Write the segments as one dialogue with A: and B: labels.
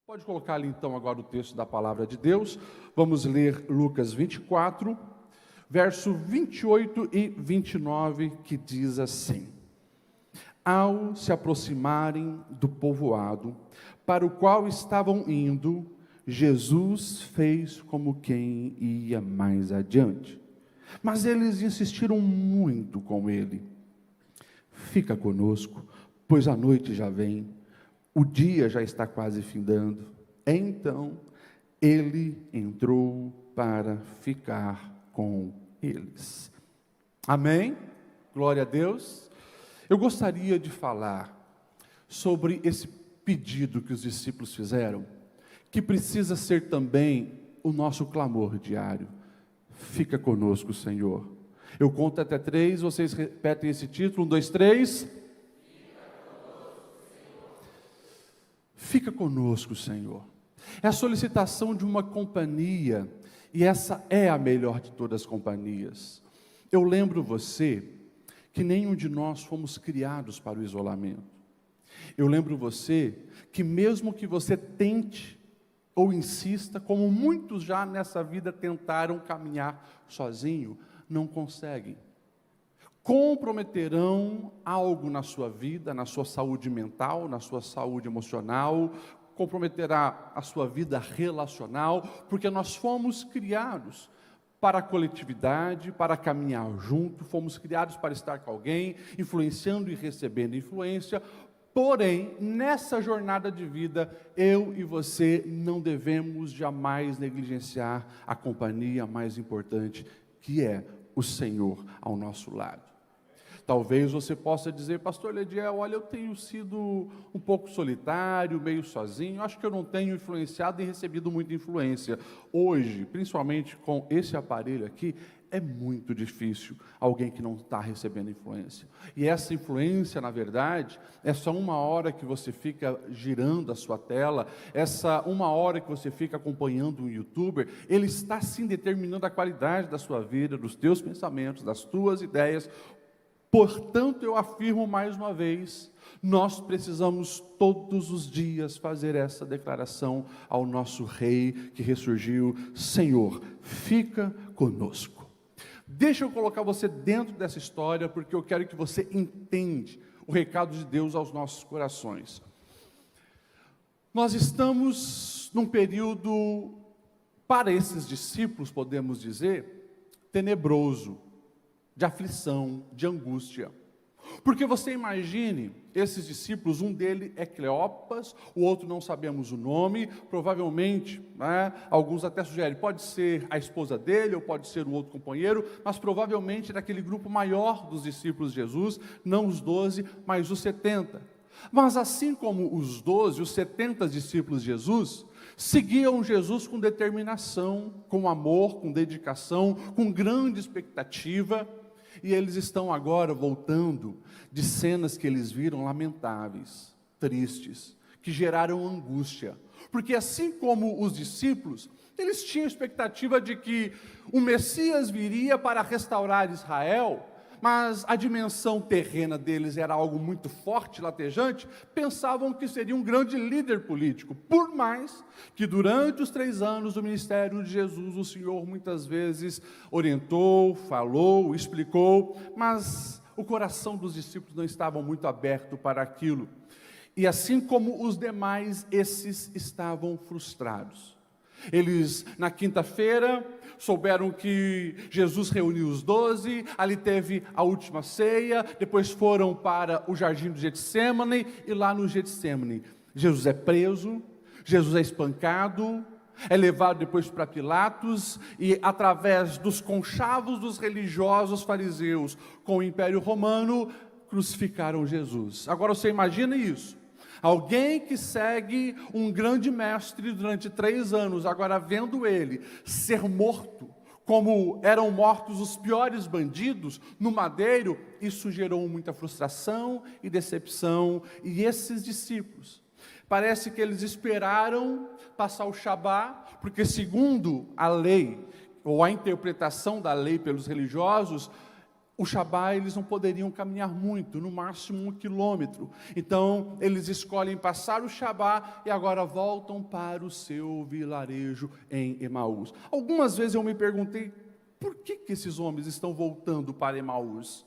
A: Pode colocar ali então agora o texto da palavra de Deus. Vamos ler Lucas 24, verso 28 e 29, que diz assim: Ao se aproximarem do povoado para o qual estavam indo, Jesus fez como quem ia mais adiante. Mas eles insistiram muito com ele: Fica conosco, pois a noite já vem. O dia já está quase findando. Então, ele entrou para ficar com eles. Amém? Glória a Deus. Eu gostaria de falar sobre esse pedido que os discípulos fizeram, que precisa ser também o nosso clamor diário. Fica conosco, Senhor. Eu conto até 3, vocês repetem esse título. 1, 2, 3... Fica conosco, Senhor. É a solicitação de uma companhia, e essa é a melhor de todas as companhias. Eu lembro você que nenhum de nós fomos criados para o isolamento. Eu lembro você que mesmo que você tente ou insista, como muitos já nessa vida tentaram caminhar sozinho, não conseguem. Comprometerão algo na sua vida, na sua saúde mental, na sua saúde emocional, comprometerá a sua vida relacional, porque nós fomos criados para a coletividade, para caminhar junto, fomos criados para estar com alguém, influenciando e recebendo influência. Porém, nessa jornada de vida, eu e você não devemos jamais negligenciar a companhia mais importante, que é o Senhor ao nosso lado. Talvez você possa dizer: Pastor Lediel, olha, eu tenho sido um pouco solitário, meio sozinho, acho que eu não tenho influenciado e recebido muita influência. Hoje, principalmente com esse aparelho aqui, é muito difícil alguém que não está recebendo influência. E essa influência, na verdade, é só 1 hora que você fica girando a sua tela, essa 1 hora que você fica acompanhando um youtuber, ele está sim determinando a qualidade da sua vida, dos teus pensamentos, das tuas ideias. Portanto, eu afirmo mais uma vez, nós precisamos todos os dias fazer essa declaração ao nosso Rei que ressurgiu: Senhor, fica conosco. Deixa eu colocar você dentro dessa história, porque eu quero que você entenda o recado de Deus aos nossos corações. Nós estamos num período, para esses discípulos, podemos dizer, tenebroso, de aflição, de angústia. Porque você imagine, esses discípulos, um deles é Cleopas, o outro não sabemos o nome, provavelmente, alguns até sugerem, pode ser a esposa dele, ou pode ser o outro companheiro, mas provavelmente daquele grupo maior dos discípulos de Jesus, não os 12, mas os 70. Mas assim como os 12, os 70 discípulos de Jesus, seguiam Jesus com determinação, com amor, com dedicação, com grande expectativa. E eles estão agora voltando de cenas que eles viram lamentáveis, tristes, que geraram angústia. Porque assim como os discípulos, eles tinham expectativa de que o Messias viria para restaurar Israel, mas a dimensão terrena deles era algo muito forte, latejante, pensavam que seria um grande líder político, por mais que durante os 3 anos do ministério de Jesus, o Senhor muitas vezes orientou, falou, explicou, mas o coração dos discípulos não estava muito aberto para aquilo. E assim como os demais, esses estavam frustrados. Eles, na quinta-feira, souberam que Jesus reuniu os 12, ali teve a última ceia, depois foram para o jardim do Getsêmani, e lá no Getsêmani, Jesus é preso, Jesus é espancado, é levado depois para Pilatos, e através dos conchavos dos religiosos fariseus com o Império Romano, crucificaram Jesus. Agora você imagina isso. Alguém que segue um grande mestre durante 3 anos, agora vendo ele ser morto, como eram mortos os piores bandidos, no madeiro, isso gerou muita frustração e decepção. E esses discípulos, parece que eles esperaram passar o Shabá, porque segundo a lei, ou a interpretação da lei pelos religiosos, o Shabá, eles não poderiam caminhar muito, no máximo 1 quilômetro. Então, eles escolhem passar o Shabá e agora voltam para o seu vilarejo em Emaús. Algumas vezes eu me perguntei, por que esses homens estão voltando para Emaús?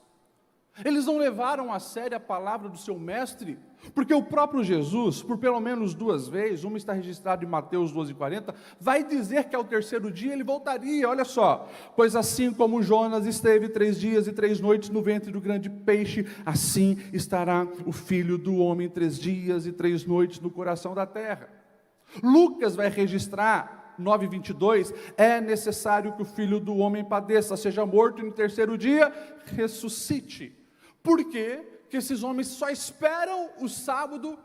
A: Eles não levaram a sério a palavra do seu mestre? Porque o próprio Jesus, por pelo menos 2 vezes, uma está registrada em Mateus 12:40, vai dizer que ao 3º dia ele voltaria. Olha só, pois assim como Jonas esteve 3 dias e 3 noites no ventre do grande peixe, assim estará o Filho do Homem 3 dias e 3 noites no coração da terra. Lucas vai registrar 9:22, é necessário que o Filho do Homem padeça, seja morto e no 3º dia ressuscite. Por quê? Que esses homens só esperam o sábado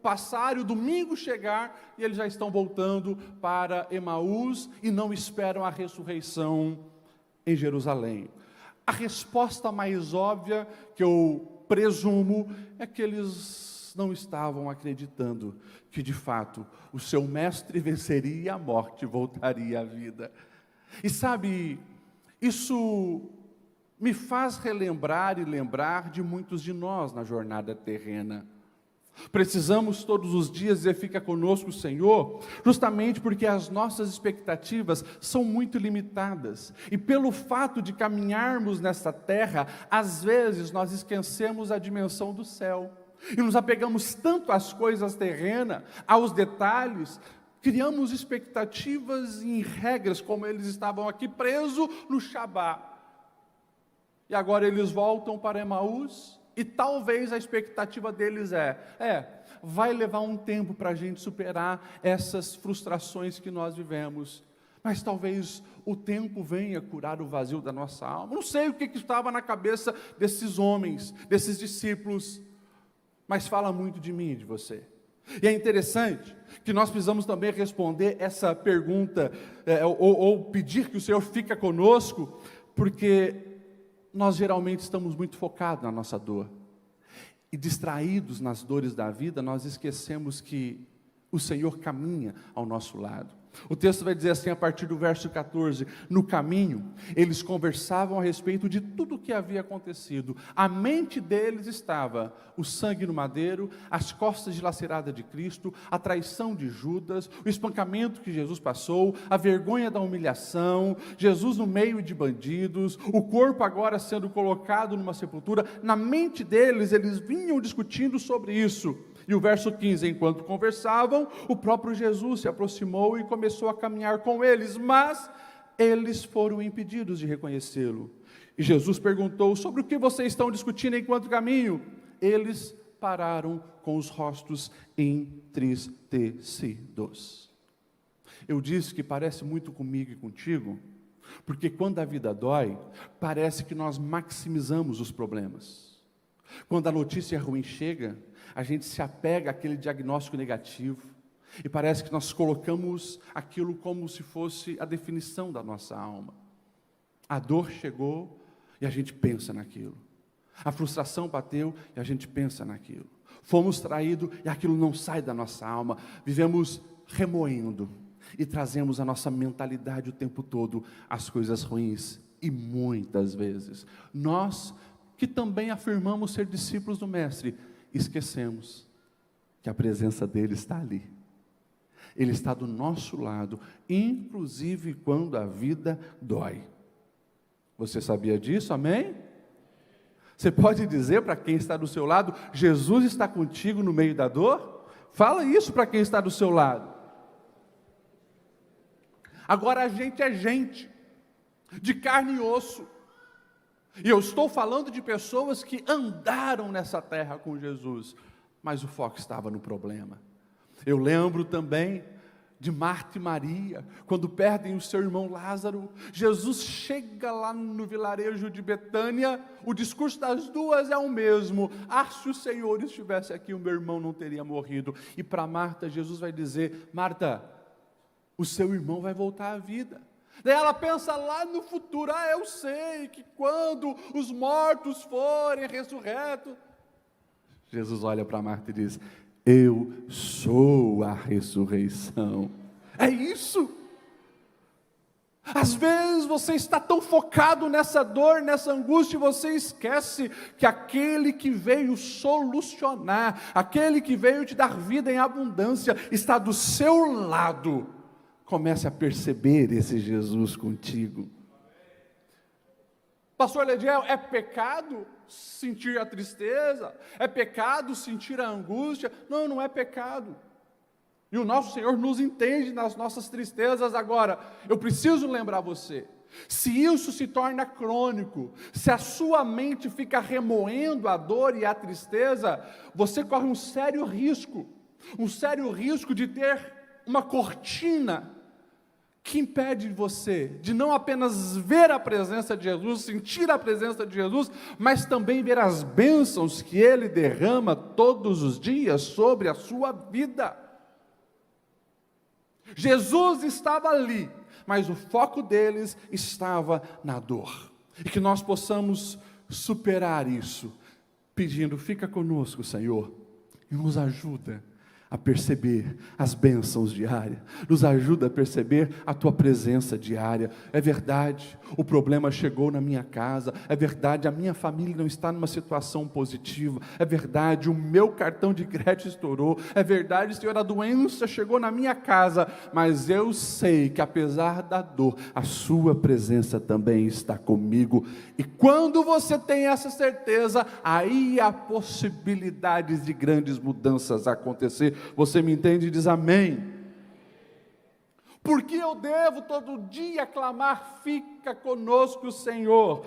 A: passar e o domingo chegar, e eles já estão voltando para Emaús e não esperam a ressurreição em Jerusalém. A resposta mais óbvia, que eu presumo, é que eles não estavam acreditando que de fato o seu mestre venceria a morte e voltaria à vida. E sabe, isso me faz relembrar e lembrar de muitos de nós na jornada terrena. Precisamos todos os dias dizer, fica conosco o Senhor, justamente porque as nossas expectativas são muito limitadas. E pelo fato de caminharmos nessa terra, às vezes nós esquecemos a dimensão do céu. E nos apegamos tanto às coisas terrenas, aos detalhes, criamos expectativas em regras, como eles estavam aqui presos no Shabá. E agora eles voltam para Emaús, e talvez a expectativa deles vai levar um tempo para a gente superar essas frustrações que nós vivemos, mas talvez o tempo venha curar o vazio da nossa alma. Não sei o que estava na cabeça desses homens, desses discípulos, mas fala muito de mim e de você. E é interessante que nós precisamos também responder essa pergunta, ou pedir que o Senhor fique conosco, porque nós geralmente estamos muito focados na nossa dor, e distraídos nas dores da vida, nós esquecemos que o Senhor caminha ao nosso lado. O texto vai dizer assim, a partir do verso 14, no caminho, eles conversavam a respeito de tudo o que havia acontecido. A mente deles estava o sangue no madeiro, as costas dilaceradas de Cristo, a traição de Judas, o espancamento que Jesus passou, a vergonha da humilhação, Jesus no meio de bandidos, o corpo agora sendo colocado numa sepultura. Na mente deles, eles vinham discutindo sobre isso. E o verso 15, enquanto conversavam, o próprio Jesus se aproximou e começou a caminhar com eles, mas eles foram impedidos de reconhecê-lo. E Jesus perguntou, sobre o que vocês estão discutindo enquanto caminham? Eles pararam com os rostos entristecidos. Eu disse que parece muito comigo e contigo, porque quando a vida dói, parece que nós maximizamos os problemas. Quando a notícia ruim chega, a gente se apega àquele diagnóstico negativo, e parece que nós colocamos aquilo como se fosse a definição da nossa alma. A dor chegou e a gente pensa naquilo. A frustração bateu e a gente pensa naquilo. Fomos traídos e aquilo não sai da nossa alma. Vivemos remoendo e trazemos a nossa mentalidade o tempo todo as coisas ruins. E muitas vezes nós, que também afirmamos ser discípulos do Mestre, esquecemos que a presença dele está ali. Ele está do nosso lado, inclusive quando a vida dói. Você sabia disso? Amém? Você pode dizer para quem está do seu lado, Jesus está contigo no meio da dor? Fala isso para quem está do seu lado. Agora a gente é gente, de carne e osso. E eu estou falando de pessoas que andaram nessa terra com Jesus, mas o foco estava no problema. Eu lembro também de Marta e Maria, quando perdem o seu irmão Lázaro. Jesus chega lá no vilarejo de Betânia, o discurso das duas é o mesmo: se o Senhor estivesse aqui, o meu irmão não teria morrido. E para Marta, Jesus vai dizer: Marta, o seu irmão vai voltar à vida. Daí ela pensa lá no futuro: eu sei que quando os mortos forem ressurretos. Jesus olha para Marta e diz: eu sou a ressurreição. É isso. Às vezes você está tão focado nessa dor, nessa angústia, e você esquece que aquele que veio solucionar, aquele que veio te dar vida em abundância, está do seu lado. Comece a perceber esse Jesus contigo. Pastor Lediel, é pecado sentir a tristeza? É pecado sentir a angústia? Não, não é pecado. E o nosso Senhor nos entende nas nossas tristezas. Agora, eu preciso lembrar você, se isso se torna crônico, se a sua mente fica remoendo a dor e a tristeza, você corre um sério risco de ter uma cortina que impede você de não apenas ver a presença de Jesus, sentir a presença de Jesus, mas também ver as bênçãos que Ele derrama todos os dias sobre a sua vida. Jesus estava ali, mas o foco deles estava na dor. E que nós possamos superar isso, pedindo, fica conosco, Senhor, e nos ajuda a perceber as bênçãos diárias, nos ajuda a perceber a Tua presença diária. É verdade, o problema chegou na minha casa, é verdade, a minha família não está numa situação positiva, é verdade, o meu cartão de crédito estourou, é verdade, Senhor, a doença chegou na minha casa, mas eu sei que apesar da dor, a Sua presença também está comigo, e quando você tem essa certeza, aí há possibilidades de grandes mudanças acontecer. Você me entende e diz amém? Porque eu devo todo dia clamar, fica conosco, Senhor?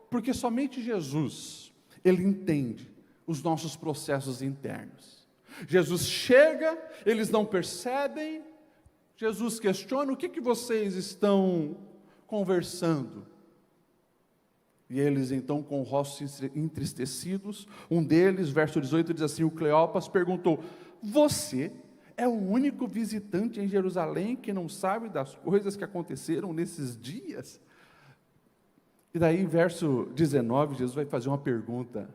A: Porque somente Jesus, Ele entende os nossos processos internos. Jesus chega, eles não percebem, Jesus questiona, o que vocês estão conversando? E eles então com rostos entristecidos, um deles, verso 18, diz assim, o Cleopas perguntou, você é o único visitante em Jerusalém que não sabe das coisas que aconteceram nesses dias? E daí, verso 19, Jesus vai fazer uma pergunta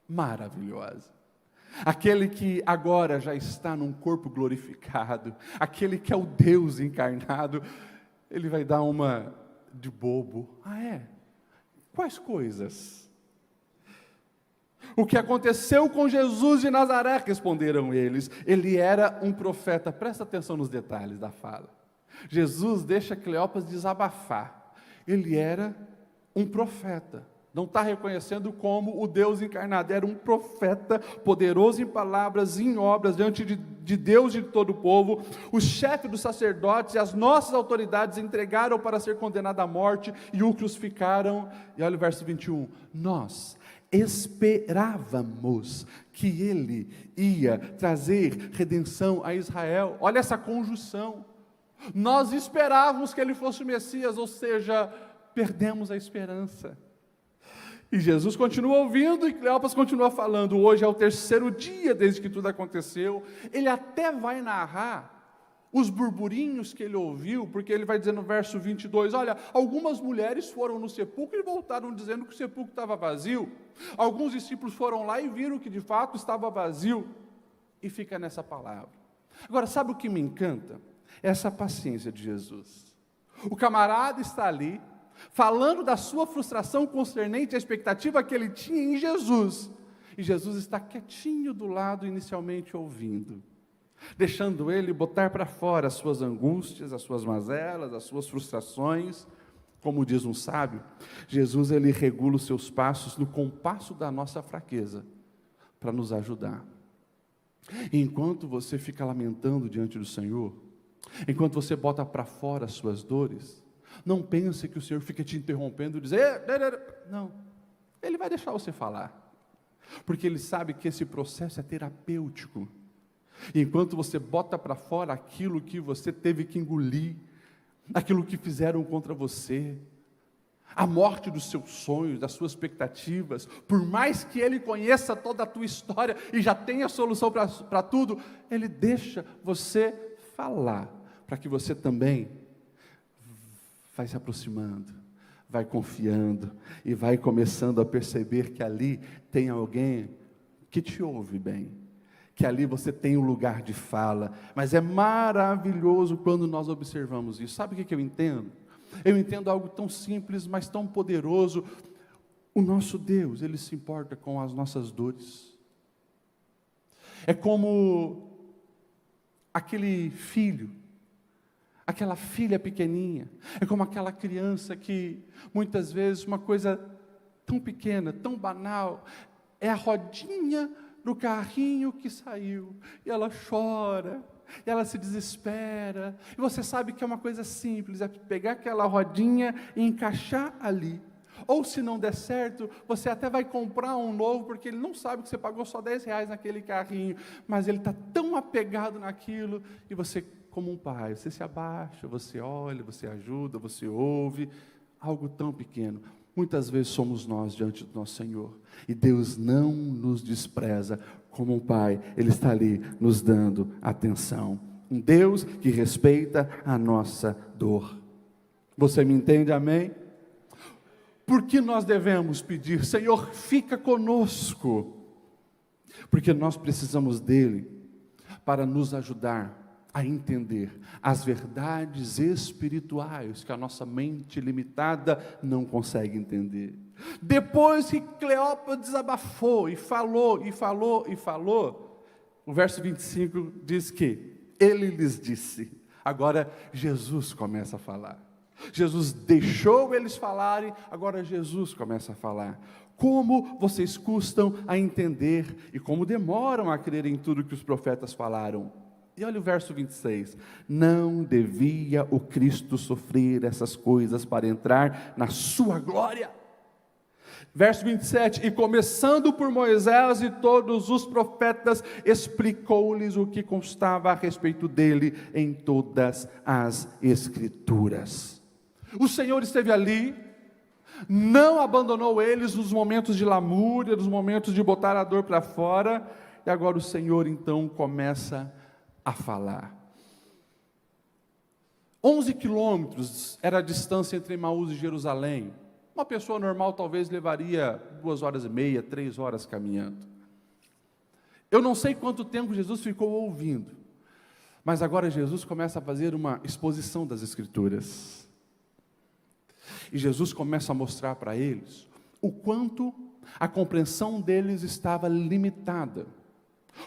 A: maravilhosa. Aquele que agora já está num corpo glorificado, aquele que é o Deus encarnado, ele vai dar uma de bobo. Ah, é? Quais coisas? O que aconteceu com Jesus de Nazaré, responderam eles. Ele era um profeta. Presta atenção nos detalhes da fala. Jesus deixa Cleopas desabafar. Ele era um profeta. Não está reconhecendo como o Deus encarnado. Era um profeta, poderoso em palavras, em obras, diante de Deus e de todo o povo. O chefe dos sacerdotes e as nossas autoridades entregaram para ser condenado à morte e o crucificaram. E olha o verso 21. Nós esperávamos que ele ia trazer redenção a Israel. Olha essa conjunção. Nós esperávamos que ele fosse o Messias, ou seja, perdemos a esperança. E Jesus continua ouvindo e Cleopas continua falando. Hoje é o terceiro dia desde que tudo aconteceu. Ele até vai narrar os burburinhos que ele ouviu, porque ele vai dizer no verso 22, olha, algumas mulheres foram no sepulcro e voltaram dizendo que o sepulcro estava vazio. Alguns discípulos foram lá e viram que de fato estava vazio. E fica nessa palavra. Agora, sabe o que me encanta? Essa paciência de Jesus. O camarada está ali, falando da sua frustração concernente à expectativa que ele tinha em Jesus. E Jesus está quietinho do lado, inicialmente ouvindo, deixando ele botar para fora as suas angústias, as suas mazelas, as suas frustrações. Como diz um sábio, Jesus ele regula os seus passos no compasso da nossa fraqueza, para nos ajudar. E enquanto você fica lamentando diante do Senhor, enquanto você bota para fora as suas dores, não pense que o Senhor fica te interrompendo e dizer, não, Ele vai deixar você falar, porque Ele sabe que esse processo é terapêutico. E enquanto você bota para fora aquilo que você teve que engolir, aquilo que fizeram contra você, a morte dos seus sonhos, das suas expectativas, por mais que Ele conheça toda a tua história e já tenha solução para tudo, Ele deixa você falar, para que você também vai se aproximando, vai confiando e vai começando a perceber que ali tem alguém que te ouve bem, que ali você tem um lugar de fala. Mas é maravilhoso quando nós observamos isso. Sabe o que eu entendo? Eu entendo algo tão simples, mas tão poderoso. O nosso Deus, Ele se importa com as nossas dores. É como aquele filho, aquela filha pequeninha, é como aquela criança que, muitas vezes, uma coisa tão pequena, tão banal, é a rodinha do carrinho que saiu, e ela chora, e ela se desespera, e você sabe que é uma coisa simples, é pegar aquela rodinha e encaixar ali. Ou se não der certo, você até vai comprar um novo, porque ele não sabe que você pagou só R$10 naquele carrinho, mas ele está tão apegado naquilo, e você, como um pai, você se abaixa, você olha, você ajuda, você ouve, algo tão pequeno. Muitas vezes somos nós diante do nosso Senhor, e Deus não nos despreza como um pai, Ele está ali nos dando atenção. Um Deus que respeita a nossa dor. Você me entende, amém? Por que nós devemos pedir, Senhor, fica conosco? Porque nós precisamos dEle para nos ajudar a entender as verdades espirituais que a nossa mente limitada não consegue entender. Depois que Cleópatra desabafou e falou, o verso 25 diz que ele lhes disse. Agora Jesus começa a falar. Jesus deixou eles falarem, agora Jesus começa a falar. Como vocês custam a entender e como demoram a crer em tudo que os profetas falaram. E olha o verso 26, não devia o Cristo sofrer essas coisas para entrar na sua glória? Verso 27, e começando por Moisés e todos os profetas, explicou-lhes o que constava a respeito dele em todas as Escrituras. O Senhor esteve ali, não abandonou eles nos momentos de lamúria, nos momentos de botar a dor para fora, e agora o Senhor então começa a falar. 11 quilômetros era a distância entre Emaús e Jerusalém. Uma pessoa normal talvez levaria 2h30, 3 horas caminhando. Eu não sei quanto tempo Jesus ficou ouvindo, mas agora Jesus começa a fazer uma exposição das Escrituras. E Jesus começa a mostrar para eles o quanto a compreensão deles estava limitada.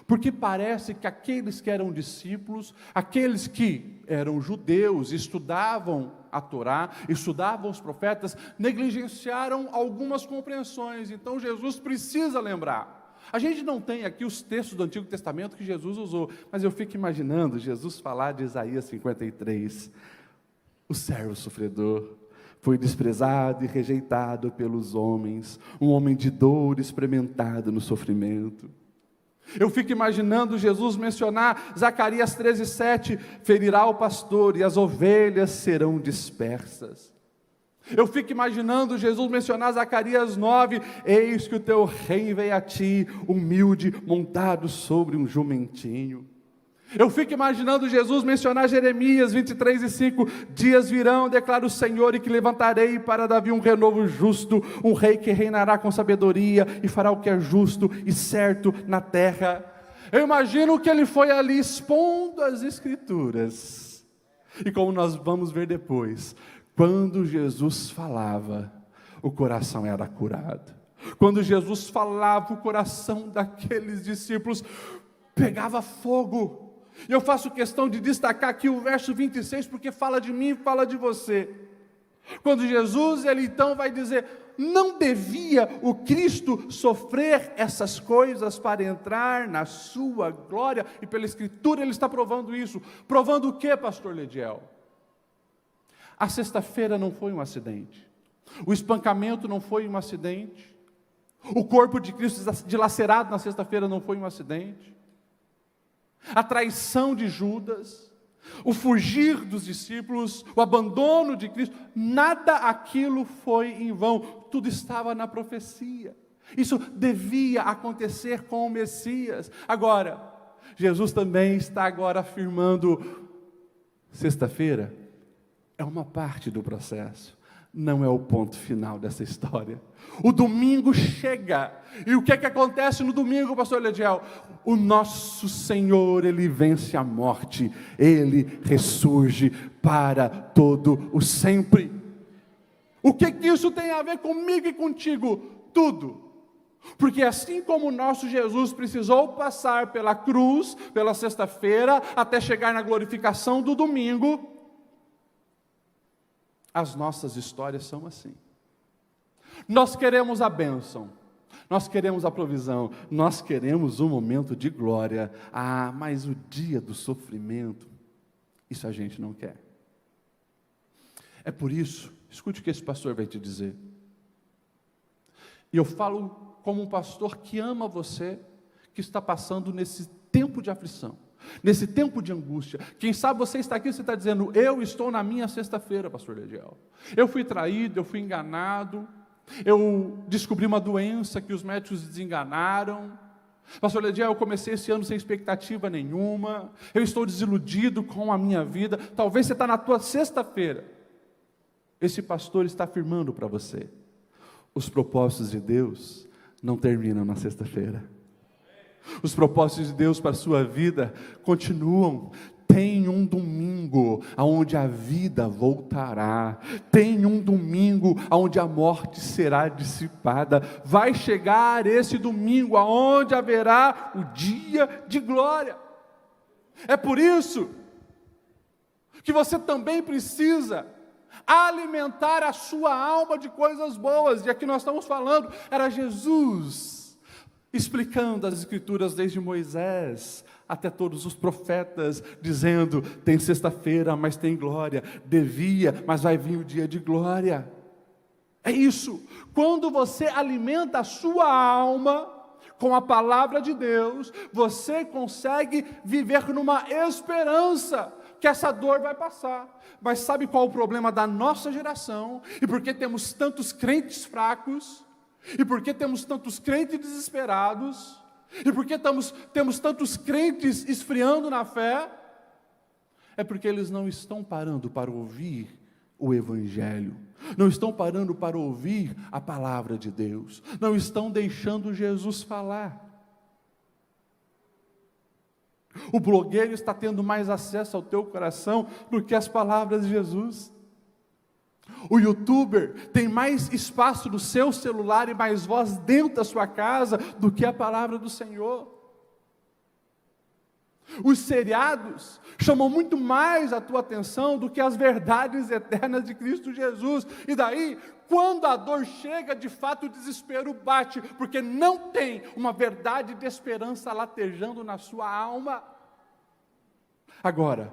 A: Porque parece que aqueles que eram discípulos, aqueles que eram judeus, estudavam a Torá, estudavam os profetas, negligenciaram algumas compreensões. Então Jesus precisa lembrar. A gente não tem aqui os textos do Antigo Testamento que Jesus usou, mas eu fico imaginando Jesus falar de Isaías 53. O servo sofredor foi desprezado e rejeitado pelos homens, um homem de dor experimentado no sofrimento. Eu fico imaginando Jesus mencionar Zacarias 13:7, ferirá o pastor e as ovelhas serão dispersas. Eu fico imaginando Jesus mencionar Zacarias 9, eis que o teu rei veio a ti, humilde, montado sobre um jumentinho. Eu fico imaginando Jesus mencionar Jeremias 23:5, dias virão, declara o Senhor, e que levantarei para Davi um renovo justo, um rei que reinará com sabedoria e fará o que é justo e certo na terra. Eu imagino que ele foi ali expondo as Escrituras. E como nós vamos ver depois, quando Jesus falava, o coração era curado. Quando Jesus falava, o coração daqueles discípulos pegava fogo. E eu faço questão de destacar aqui o verso 26, porque fala de mim e fala de você. Quando Jesus, ele então vai dizer, não devia o Cristo sofrer essas coisas para entrar na sua glória? E pela Escritura ele está provando isso. Provando o que, pastor Lediel? A sexta-feira não foi um acidente. O espancamento não foi um acidente. O corpo de Cristo dilacerado na sexta-feira não foi um acidente. A traição de Judas, o fugir dos discípulos, o abandono de Cristo, nada aquilo foi em vão, tudo estava na profecia. Isso devia acontecer com o Messias. Agora, Jesus também está agora afirmando, sexta-feira é uma parte do processo, não é o ponto final dessa história. O domingo chega, e o que é que acontece no domingo, pastor Lediel? O nosso Senhor, Ele vence a morte, Ele ressurge para todo o sempre. O que isso tem a ver comigo e contigo? Tudo. Porque assim como o nosso Jesus precisou passar pela cruz, pela sexta-feira, até chegar na glorificação do domingo, as nossas histórias são assim. Nós queremos a bênção, nós queremos a provisão, nós queremos um momento de glória. Mas o dia do sofrimento, isso a gente não quer. É por isso, escute o que esse pastor vai te dizer. E eu falo como um pastor que ama você, que está passando nesse tempo de aflição, nesse tempo de angústia. Quem sabe você está aqui, você está dizendo: eu estou na minha sexta-feira, pastor Lediel. Eu fui traído, eu fui enganado, eu descobri uma doença que os médicos desenganaram. Pastor Lediel, eu comecei esse ano sem expectativa nenhuma, eu estou desiludido com a minha vida. Talvez você está na tua sexta-feira. Esse pastor está afirmando para você: os propósitos de Deus não terminam na sexta-feira. Os propósitos de Deus para a sua vida continuam. Tem um domingo onde a vida voltará. Tem um domingo onde a morte será dissipada. Vai chegar esse domingo onde haverá o dia de glória. É por isso que você também precisa alimentar a sua alma de coisas boas. E aqui nós estamos falando, era Jesus explicando as Escrituras desde Moisés até todos os profetas, dizendo: tem sexta-feira, mas tem glória, devia, mas vai vir o dia de glória. É isso, quando você alimenta a sua alma com a palavra de Deus, você consegue viver numa esperança que essa dor vai passar. Mas sabe qual é o problema da nossa geração? E por que temos tantos crentes fracos? E por que temos tantos crentes desesperados? E por que temos tantos crentes esfriando na fé? É porque eles não estão parando para ouvir o Evangelho, não estão parando para ouvir a palavra de Deus, não estão deixando Jesus falar. O blogueiro está tendo mais acesso ao teu coração do que as palavras de Jesus. O youtuber tem mais espaço no seu celular e mais voz dentro da sua casa do que a palavra do Senhor. Os seriados chamam muito mais a tua atenção do que as verdades eternas de Cristo Jesus. E daí, quando a dor chega, de fato o desespero bate, porque não tem uma verdade de esperança latejando na sua alma. Agora,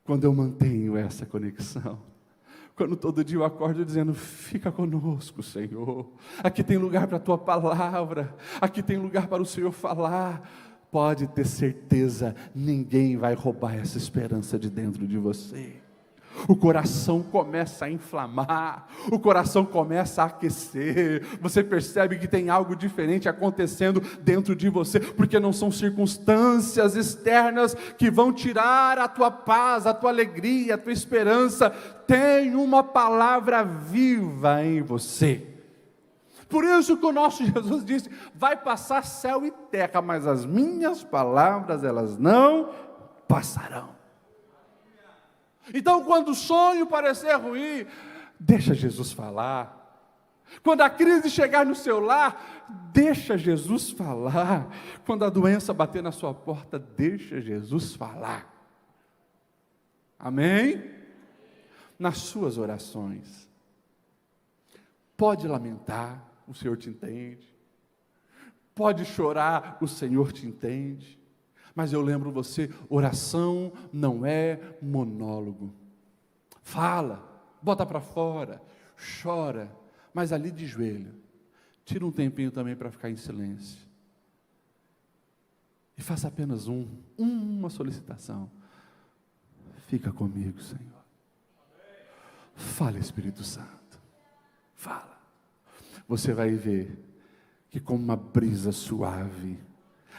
A: quando eu mantenho essa conexão, quando todo dia eu acordo dizendo: fica conosco, Senhor, aqui tem lugar para a tua palavra, aqui tem lugar para o Senhor falar, pode ter certeza, ninguém vai roubar essa esperança de dentro de você. O coração começa a inflamar, o coração começa a aquecer, você percebe que tem algo diferente acontecendo dentro de você, porque não são circunstâncias externas que vão tirar a tua paz, a tua alegria, a tua esperança. Tem uma palavra viva em você. Por isso que o nosso Jesus disse: vai passar céu e terra, mas as minhas palavras, elas não passarão. Então, quando o sonho parecer ruim, deixa Jesus falar. Quando a crise chegar no seu lar, deixa Jesus falar. Quando a doença bater na sua porta, deixa Jesus falar. Amém? Nas suas orações, pode lamentar, o Senhor te entende. Pode chorar, o Senhor te entende. Mas eu lembro você, oração não é monólogo. Fala, bota para fora, chora, mas ali de joelho. Tira um tempinho também para ficar em silêncio. E faça apenas uma solicitação. Fica comigo, Senhor. Fala, Espírito Santo. Fala. Você vai ver que como uma brisa suave,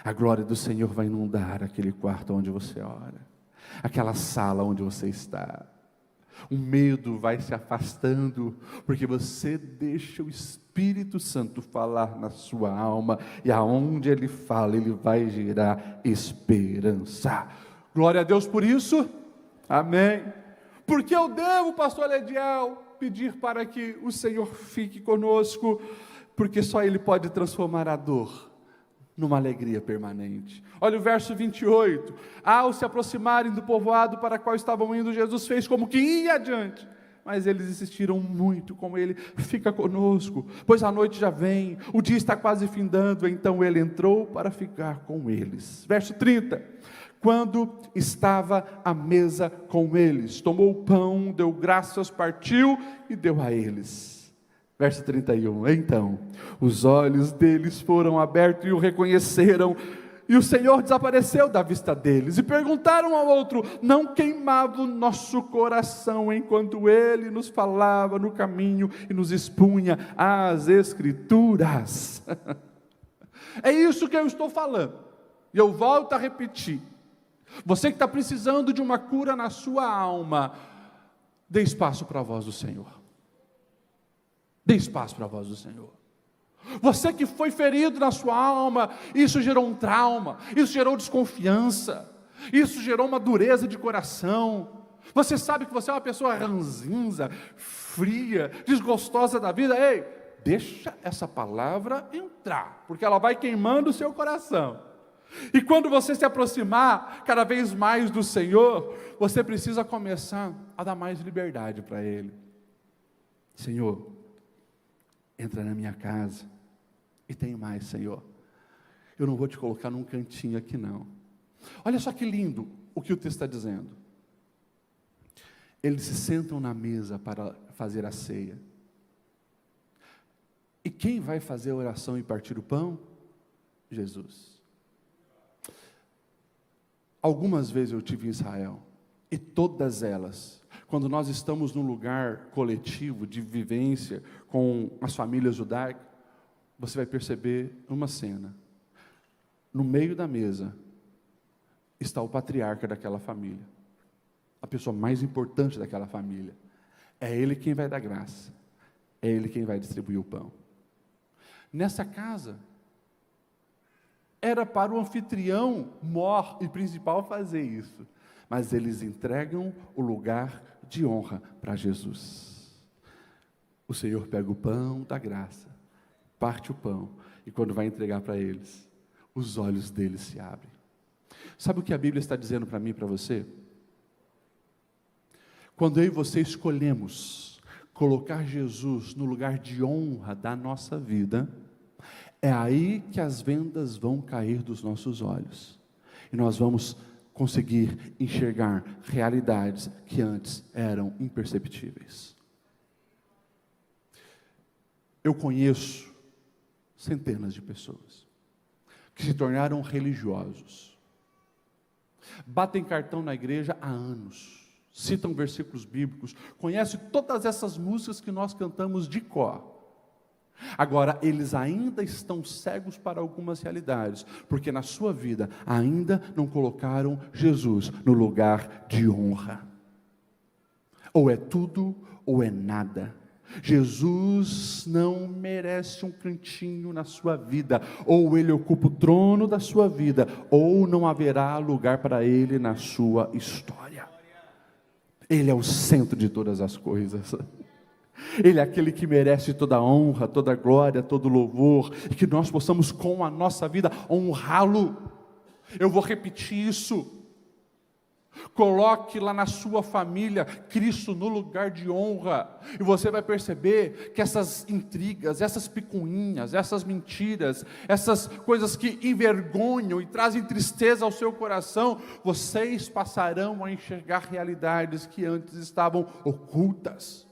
A: a glória do Senhor vai inundar aquele quarto onde você ora, aquela sala onde você está. O medo vai se afastando, porque você deixa o Espírito Santo falar na sua alma, e aonde Ele fala, Ele vai gerar esperança. Glória a Deus por isso, amém. Porque eu devo, pastor Lediel, pedir para que o Senhor fique conosco, porque só Ele pode transformar a dor numa alegria permanente. Olha o verso 28. Ao se aproximarem do povoado para qual estavam indo, Jesus fez como que ia adiante. Mas eles insistiram muito com ele: fica conosco, pois a noite já vem, o dia está quase findando. Então ele entrou para ficar com eles. Verso 30. Quando estava à mesa com eles, tomou o pão, deu graças, partiu e deu a eles. Verso 31. Então os olhos deles foram abertos e o reconheceram. E o Senhor desapareceu da vista deles, e perguntaram ao outro: não queimava o nosso coração enquanto ele nos falava no caminho e nos expunha as Escrituras? É isso que eu estou falando, e eu volto a repetir. Você que está precisando de uma cura na sua alma, dê espaço para a voz do Senhor. Dê espaço para a voz do Senhor. Você que foi ferido na sua alma, isso gerou um trauma, isso gerou desconfiança, isso gerou uma dureza de coração. Você sabe que você é uma pessoa ranzinza, fria, desgostosa da vida. Ei, deixa essa palavra entrar, porque ela vai queimando o seu coração. E quando você se aproximar cada vez mais do Senhor, você precisa começar a dar mais liberdade para Ele. Senhor, entra na minha casa. E tem mais, Senhor. Eu não vou te colocar num cantinho aqui, não. Olha só que lindo o que o texto está dizendo. Eles se sentam na mesa para fazer a ceia. E quem vai fazer a oração e partir o pão? Jesus. Algumas vezes eu estive em Israel, e todas elas, quando nós estamos num lugar coletivo de vivência com as famílias judaicas, você vai perceber uma cena. No meio da mesa está o patriarca daquela família, a pessoa mais importante daquela família. É ele quem vai dar graça, é ele quem vai distribuir o pão. Nessa casa, era para o anfitrião mor e principal fazer isso, mas eles entregam o lugar de honra para Jesus. O Senhor pega o pão da graça, parte o pão, e quando vai entregar para eles, os olhos deles se abrem. Sabe o que a Bíblia está dizendo para mim e para você? Quando eu e você escolhemos colocar Jesus no lugar de honra da nossa vida, é aí que as vendas vão cair dos nossos olhos, e nós vamos conseguir enxergar realidades que antes eram imperceptíveis. Eu conheço centenas de pessoas que se tornaram religiosos, batem cartão na igreja há anos, citam versículos bíblicos, conhecem todas essas músicas que nós cantamos de cor. Agora, eles ainda estão cegos para algumas realidades, porque na sua vida ainda não colocaram Jesus no lugar de honra. Ou é tudo ou é nada. Jesus não merece um cantinho na sua vida. Ou ele ocupa o trono da sua vida, ou não haverá lugar para ele na sua história. Ele é o centro de todas as coisas. Ele é aquele que merece toda a honra, toda a glória, todo o louvor, e que nós possamos com a nossa vida honrá-lo. Eu vou repetir isso. Coloque lá na sua família Cristo no lugar de honra, e você vai perceber que essas intrigas, essas picuinhas, essas mentiras, essas coisas que envergonham e trazem tristeza ao seu coração, vocês passarão a enxergar realidades que antes estavam ocultas.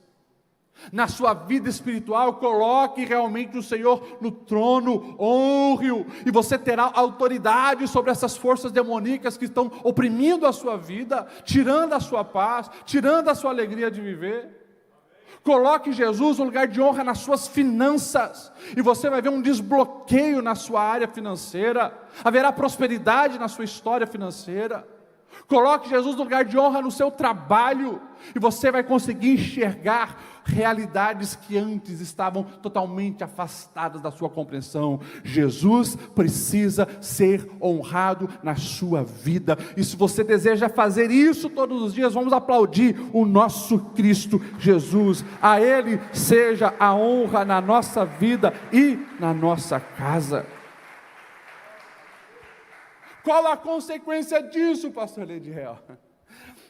A: Na sua vida espiritual, coloque realmente o Senhor no trono, honre-o, e você terá autoridade sobre essas forças demoníacas que estão oprimindo a sua vida, tirando a sua paz, tirando a sua alegria de viver. Coloque Jesus no lugar de honra nas suas finanças, e você vai ver um desbloqueio na sua área financeira, haverá prosperidade na sua história financeira. Coloque Jesus no lugar de honra no seu trabalho, e você vai conseguir enxergar realidades que antes estavam totalmente afastadas da sua compreensão. Jesus precisa ser honrado na sua vida, e se você deseja fazer isso todos os dias, vamos aplaudir o nosso Cristo Jesus. A Ele seja a honra na nossa vida e na nossa casa. Qual a consequência disso, pastor Lediel?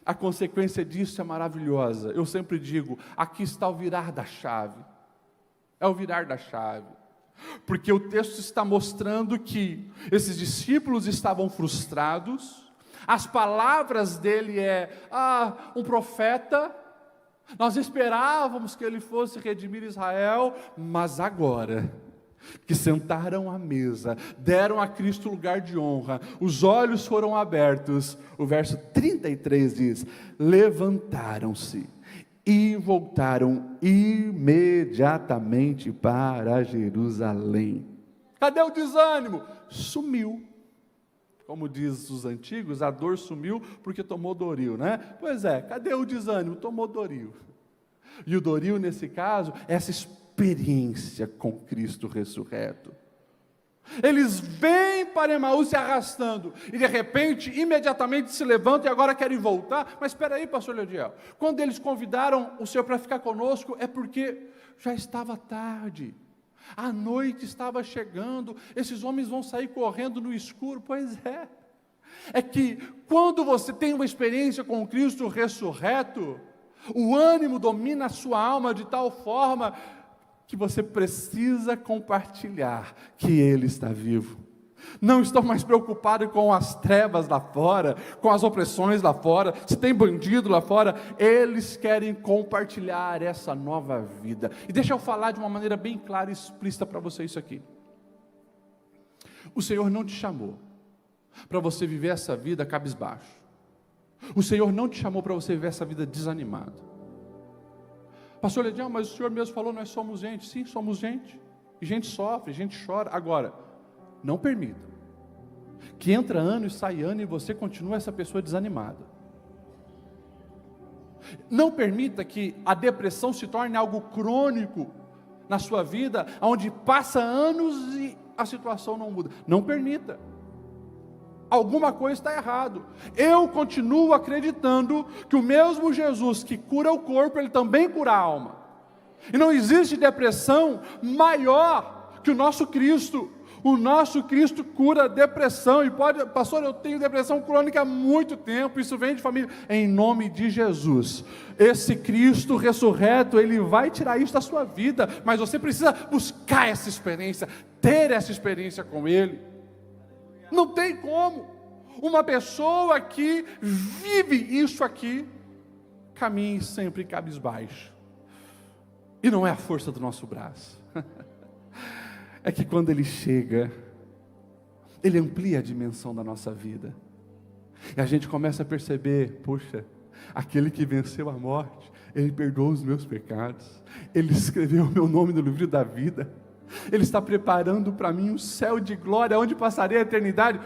A: A consequência disso é maravilhosa. Eu sempre digo, aqui está o virar da chave. É o virar da chave. Porque o texto está mostrando que esses discípulos estavam frustrados. As palavras dele um profeta. Nós esperávamos que ele fosse redimir Israel, mas agora que sentaram à mesa, deram a Cristo lugar de honra, os olhos foram abertos, o verso 33 diz: levantaram-se e voltaram imediatamente para Jerusalém. Cadê o desânimo? Sumiu. Como diz os antigos, a dor sumiu porque tomou Doril, né? Pois é, cadê o desânimo? Tomou Doril. E o Doril, nesse caso, é essa experiência com Cristo ressurreto. Eles vêm para Emaús se arrastando, e de repente, imediatamente se levantam e agora querem voltar. Mas espera aí, pastor Lediel, quando eles convidaram o Senhor para ficar conosco, é porque já estava tarde, a noite estava chegando, esses homens vão sair correndo no escuro. Pois é que quando você tem uma experiência com Cristo ressurreto, o ânimo domina a sua alma de tal forma que você precisa compartilhar que Ele está vivo. Não estou mais preocupado com as trevas lá fora, com as opressões lá fora, se tem bandido lá fora. Eles querem compartilhar essa nova vida. E deixa eu falar de uma maneira bem clara e explícita para você isso aqui. O Senhor não te chamou para você viver essa vida cabisbaixo. O Senhor não te chamou para você viver essa vida desanimado. Pastor Lediel, mas o Senhor mesmo falou, nós somos gente. Sim, somos gente. E gente sofre, gente chora. Agora, não permita que entra ano e sai ano e você continue essa pessoa desanimada. Não permita que a depressão se torne algo crônico na sua vida, onde passa anos e a situação não muda. Não permita. Alguma coisa está errado. Eu continuo acreditando que o mesmo Jesus que cura o corpo, Ele também cura a alma. E não existe depressão maior que o nosso Cristo. O nosso Cristo cura a depressão. E pastor, eu tenho depressão crônica há muito tempo, isso vem de família. Em nome de Jesus, esse Cristo ressurreto, Ele vai tirar isso da sua vida, mas você precisa buscar essa experiência, ter essa experiência com Ele. Não tem como uma pessoa que vive isso aqui caminhe sempre cabisbaixo. E não é a força do nosso braço. É que quando Ele chega, Ele amplia a dimensão da nossa vida. E a gente começa a perceber, puxa, aquele que venceu a morte, Ele perdoou os meus pecados, Ele escreveu o meu nome no livro da vida. Ele está preparando para mim um céu de glória, onde passarei a eternidade.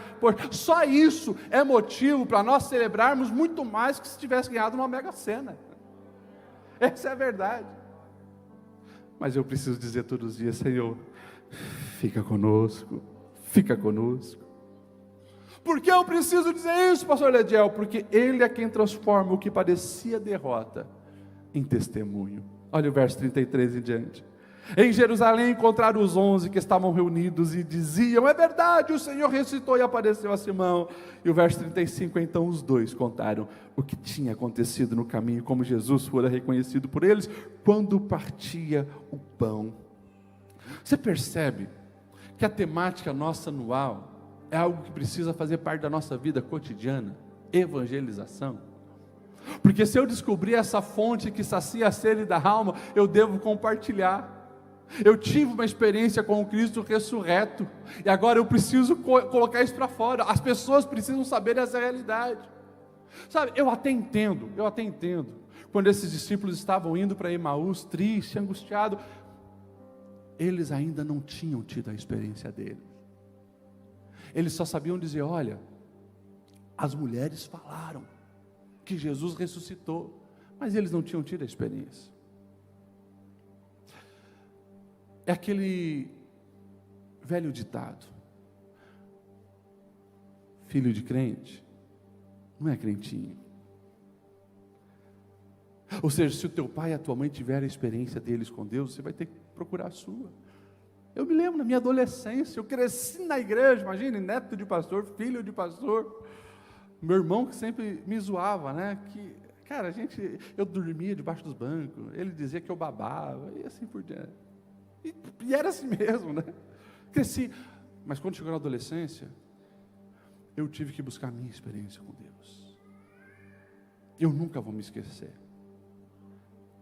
A: Só isso é motivo para nós celebrarmos muito mais que se tivesse ganhado uma mega sena. Essa é a verdade. Mas eu preciso dizer todos os dias: Senhor, fica conosco, fica conosco. Por que eu preciso dizer isso, pastor Lediel? Porque Ele é quem transforma o que parecia derrota em testemunho. Olha o verso 33 em diante. Em Jerusalém encontraram os 11 que estavam reunidos e diziam: é verdade, o Senhor ressuscitou e apareceu a Simão. E o verso 35, então os dois contaram o que tinha acontecido no caminho, como Jesus fora reconhecido por eles quando partia o pão. Você percebe que a temática nossa anual é algo que precisa fazer parte da nossa vida cotidiana? Evangelização. Porque se eu descobrir essa fonte que sacia a sede da alma, eu devo compartilhar. Eu tive uma experiência com o Cristo ressurreto, e agora eu preciso colocar isso para fora. As pessoas precisam saber essa realidade. Sabe, eu até entendo, quando esses discípulos estavam indo para Emaús, triste, angustiado, eles ainda não tinham tido a experiência deles. Eles só sabiam dizer: olha, As mulheres falaram que Jesus ressuscitou, mas eles não tinham tido a experiência. É aquele velho ditado: filho de crente não é crentinho. Ou seja, se o teu pai e a tua mãe tiverem a experiência deles com Deus, você vai ter que procurar a sua. Eu me lembro, na minha adolescência, eu cresci na igreja, imagine, neto de pastor, filho de pastor. Meu irmão que sempre me zoava, né? Que, cara, eu dormia debaixo dos bancos, ele dizia que eu babava, e assim por diante. E era assim mesmo, né? Cresci. Mas quando chegou na adolescência, eu tive que buscar a minha experiência com Deus. Eu nunca vou me esquecer.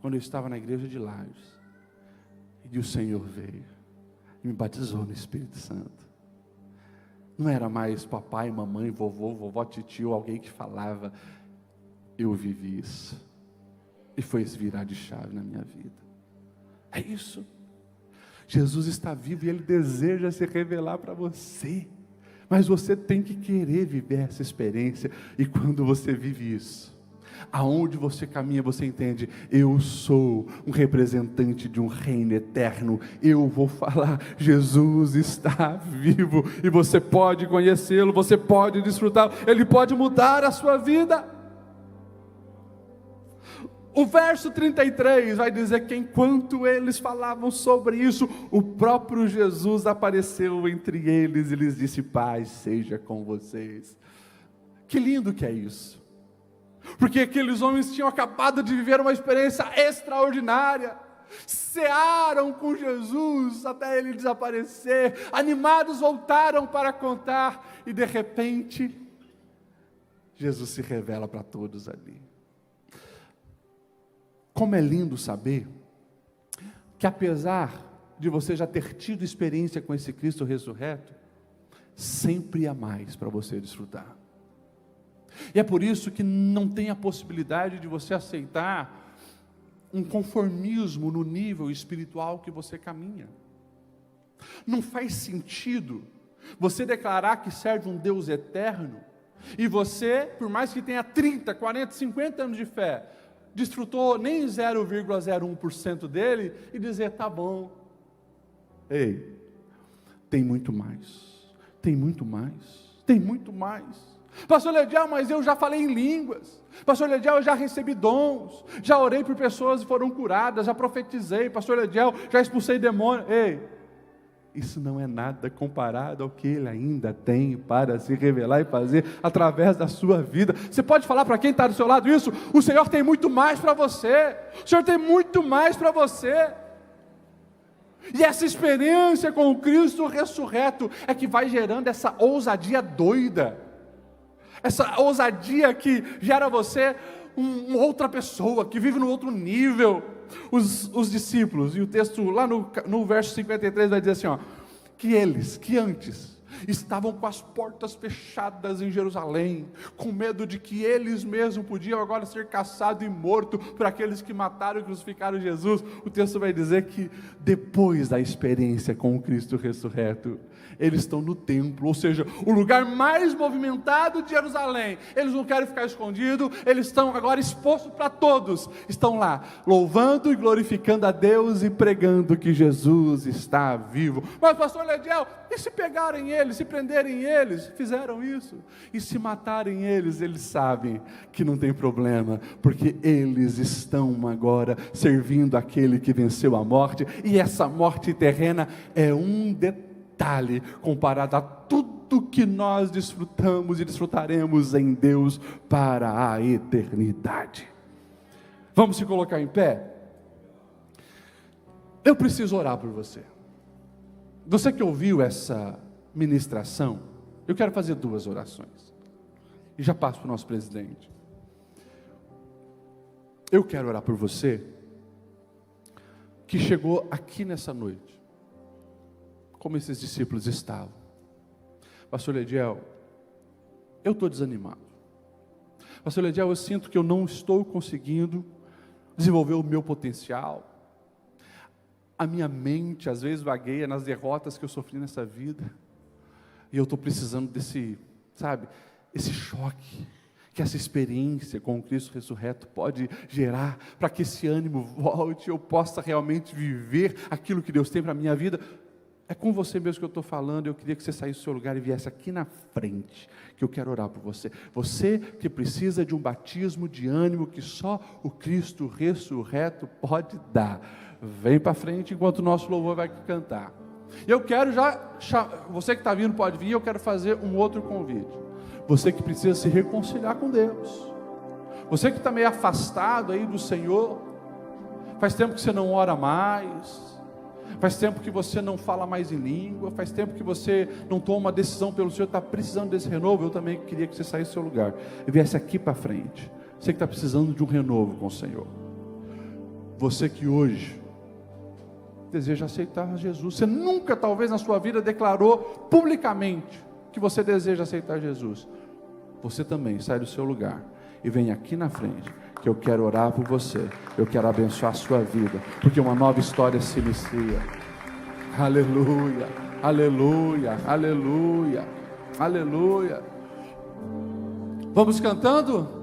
A: Quando eu estava na igreja de Lages, e o Senhor veio e me batizou no Espírito Santo. Não era mais papai, mamãe, vovô, vovó, titio, alguém que falava. Eu vivi isso. E foi esse virar de chave na minha vida. É isso. Jesus está vivo e Ele deseja se revelar para você. Mas você tem que querer viver essa experiência. E quando você vive isso, aonde você caminha, você entende: eu sou um representante de um reino eterno. Eu vou falar, Jesus está vivo, e você pode conhecê-lo, você pode desfrutá-lo, Ele pode mudar a sua vida. O verso 33 vai dizer que enquanto eles falavam sobre isso, o próprio Jesus apareceu entre eles e lhes disse: paz seja com vocês. Que lindo que é isso. Porque aqueles homens tinham acabado de viver uma experiência extraordinária, cearam com Jesus até Ele desaparecer, animados voltaram para contar, e de repente, Jesus se revela para todos ali. Como é lindo saber que apesar de você já ter tido experiência com esse Cristo ressurreto, sempre há mais para você desfrutar. E é por isso que não tem a possibilidade de você aceitar um conformismo no nível espiritual que você caminha. Não faz sentido você declarar que serve um Deus eterno, e você, por mais que tenha 30, 40, 50 anos de fé, desfrutou nem 0,01% dele, e dizer: tá bom. Ei, tem muito mais, tem muito mais, tem muito mais. Pastor Lediel, mas eu já falei em línguas. Pastor Lediel, eu já recebi dons, já orei por pessoas e foram curadas, já profetizei. Pastor Lediel, já expulsei demônio. Ei, isso não é nada comparado ao que Ele ainda tem para se revelar e fazer através da sua vida. Você pode falar para quem está do seu lado isso? O Senhor tem muito mais para você. O Senhor tem muito mais para você. E essa experiência com o Cristo ressurreto é que vai gerando essa ousadia doida. Essa ousadia que gera você outra pessoa, que vive no outro nível. Os discípulos, e o texto lá no verso 53 vai dizer assim, ó, que eles, que antes estavam com as portas fechadas em Jerusalém, com medo de que eles mesmos podiam agora ser caçados e mortos por aqueles que mataram e crucificaram Jesus. O texto vai dizer que depois da experiência com o Cristo ressurreto, eles estão no templo, ou seja, o lugar mais movimentado de Jerusalém. Eles não querem ficar escondidos, eles estão agora expostos para todos, estão lá, louvando e glorificando a Deus e pregando que Jesus está vivo. Mas pastor Lediel, e se pegarem eles, se prenderem eles? Fizeram isso. E se matarem eles, eles sabem que não tem problema, porque eles estão agora servindo aquele que venceu a morte, e essa morte terrena é um detalhe comparado a tudo que nós desfrutamos e desfrutaremos em Deus para a eternidade. Vamos se colocar em pé? Eu preciso orar por você. Você que ouviu essa ministração, eu quero fazer 2 orações. E já passo para o nosso presidente. Eu quero orar por você que chegou aqui nessa noite, como esses discípulos estavam. Pastor Lediel, eu estou desanimado. Pastor Lediel, eu sinto que eu não estou conseguindo desenvolver o meu potencial. A minha mente às vezes vagueia nas derrotas que eu sofri nessa vida. E eu estou precisando desse, esse choque que essa experiência com o Cristo ressurreto pode gerar, para que esse ânimo volte, eu possa realmente viver aquilo que Deus tem para a minha vida. É com você mesmo que eu estou falando. Eu queria que você saísse do seu lugar e viesse aqui na frente, que eu quero orar por você. Você que precisa de um batismo de ânimo que só o Cristo ressurreto pode dar. Vem para frente enquanto o nosso louvor vai cantar. E eu quero você que está vindo pode vir, eu quero fazer um outro convite. Você que precisa se reconciliar com Deus. Você que está meio afastado aí do Senhor. Faz tempo que você não ora mais. Faz tempo que você não fala mais em língua. Faz tempo que você não toma uma decisão pelo Senhor. Está precisando desse renovo. Eu também queria que você saísse do seu lugar e viesse aqui para frente. Você que está precisando de um renovo com o Senhor. Você que hoje deseja aceitar Jesus. Você nunca, talvez, na sua vida declarou publicamente que você deseja aceitar Jesus. Você também sai do seu lugar e vem aqui na frente, que eu quero orar por você. Eu quero abençoar a sua vida, porque uma nova história se inicia. Aleluia, aleluia, aleluia, aleluia. Vamos cantando?